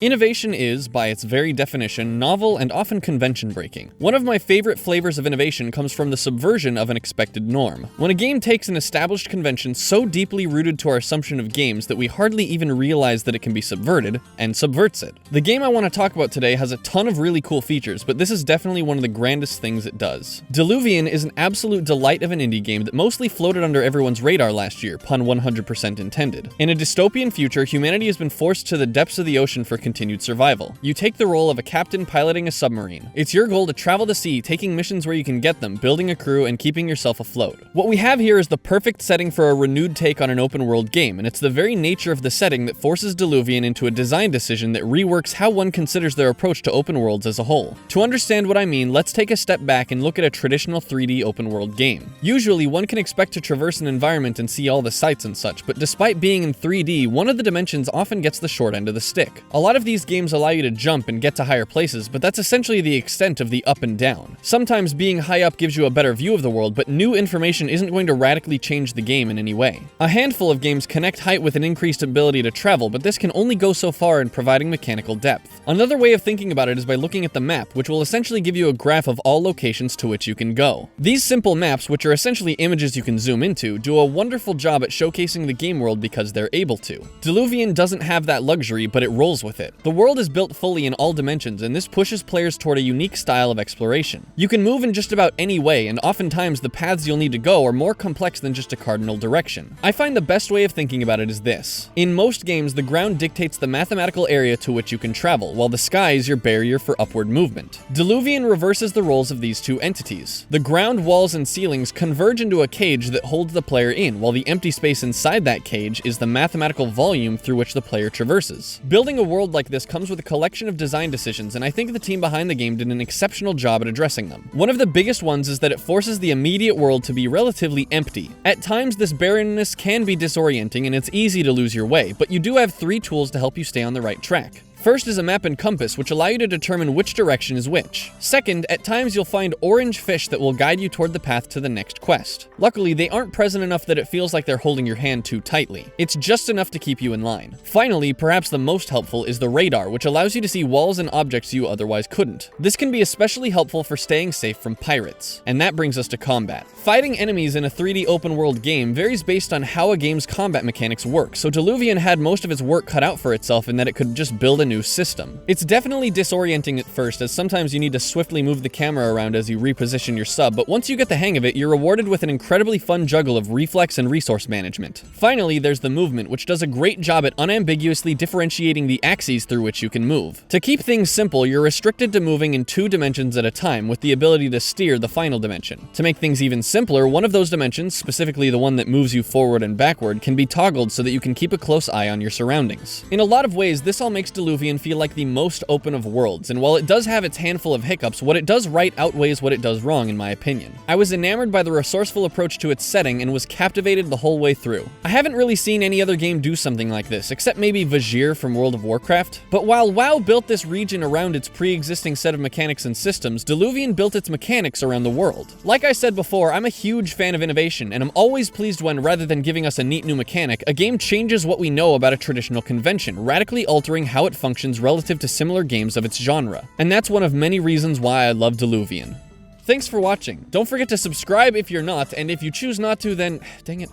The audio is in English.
Innovation is, by its very definition, novel and often convention-breaking. One of my favorite flavors of innovation comes from the subversion of an expected norm. When a game takes an established convention so deeply rooted to our assumption of games that we hardly even realize that it can be subverted, and subverts it. The game I want to talk about today has a ton of really cool features, but this is definitely one of the grandest things it does. Diluvion is an absolute delight of an indie game that mostly floated under everyone's radar last year, pun 100% intended. In a dystopian future, humanity has been forced to the depths of the ocean for continued survival. You take the role of a captain piloting a submarine. It's your goal to travel the sea, taking missions where you can get them, building a crew, and keeping yourself afloat. What we have here is the perfect setting for a renewed take on an open world game, and it's the very nature of the setting that forces Diluvion into a design decision that reworks how one considers their approach to open worlds as a whole. To understand what I mean, let's take a step back and look at a traditional 3D open world game. Usually, one can expect to traverse an environment and see all the sights and such, but despite being in 3D, one of the dimensions often gets the short end of the stick. A lot of these games allow you to jump and get to higher places, but that's essentially the extent of the up and down. Sometimes being high up gives you a better view of the world, but new information isn't going to radically change the game in any way. A handful of games connect height with an increased ability to travel, but this can only go so far in providing mechanical depth. Another way of thinking about it is by looking at the map, which will essentially give you a graph of all locations to which you can go. These simple maps, which are essentially images you can zoom into, do a wonderful job at showcasing the game world because they're able to. Diluvion doesn't have that luxury, but it rolls with it. The world is built fully in all dimensions, and this pushes players toward a unique style of exploration. You can move in just about any way, and oftentimes the paths you'll need to go are more complex than just a cardinal direction. I find the best way of thinking about it is this. In most games, the ground dictates the mathematical area to which you can travel, while the sky is your barrier for upward movement. Diluvion reverses the roles of these two entities. The ground, walls, and ceilings converge into a cage that holds the player in, while the empty space inside that cage is the mathematical volume through which the player traverses. Building a world like this comes with a collection of design decisions, and I think the team behind the game did an exceptional job at addressing them. One of the biggest ones is that it forces the immediate world to be relatively empty. At times, this barrenness can be disorienting and it's easy to lose your way, but you do have 3 tools to help you stay on the right track. First is a map and compass, which allow you to determine which direction is which. Second, at times you'll find orange fish that will guide you toward the path to the next quest. Luckily, they aren't present enough that it feels like they're holding your hand too tightly. It's just enough to keep you in line. Finally, perhaps the most helpful is the radar, which allows you to see walls and objects you otherwise couldn't. This can be especially helpful for staying safe from pirates. And that brings us to combat. Fighting enemies in a 3D open world game varies based on how a game's combat mechanics work, so Diluvion had most of its work cut out for itself in that it could just build a new system. It's definitely disorienting at first, as sometimes you need to swiftly move the camera around as you reposition your sub, but once you get the hang of it, you're rewarded with an incredibly fun juggle of reflex and resource management. Finally, there's the movement, which does a great job at unambiguously differentiating the axes through which you can move. To keep things simple, you're restricted to moving in 2 dimensions at a time, with the ability to steer the final dimension. To make things even simpler, one of those dimensions, specifically the one that moves you forward and backward, can be toggled so that you can keep a close eye on your surroundings. In a lot of ways, this all makes Diluvion feel like the most open of worlds, and while it does have its handful of hiccups, what it does right outweighs what it does wrong in my opinion. I was enamored by the resourceful approach to its setting and was captivated the whole way through. I haven't really seen any other game do something like this, except maybe Vajir from World of Warcraft. But while WoW built this region around its pre-existing set of mechanics and systems, Diluvion built its mechanics around the world. Like I said before, I'm a huge fan of innovation, and I'm always pleased when, rather than giving us a neat new mechanic, a game changes what we know about a traditional convention, radically altering how it functions relative to similar games of its genre. And that's one of many reasons why I love Diluvion. Thanks for watching. Don't forget to subscribe if you're not, and if you choose not to, then dang it.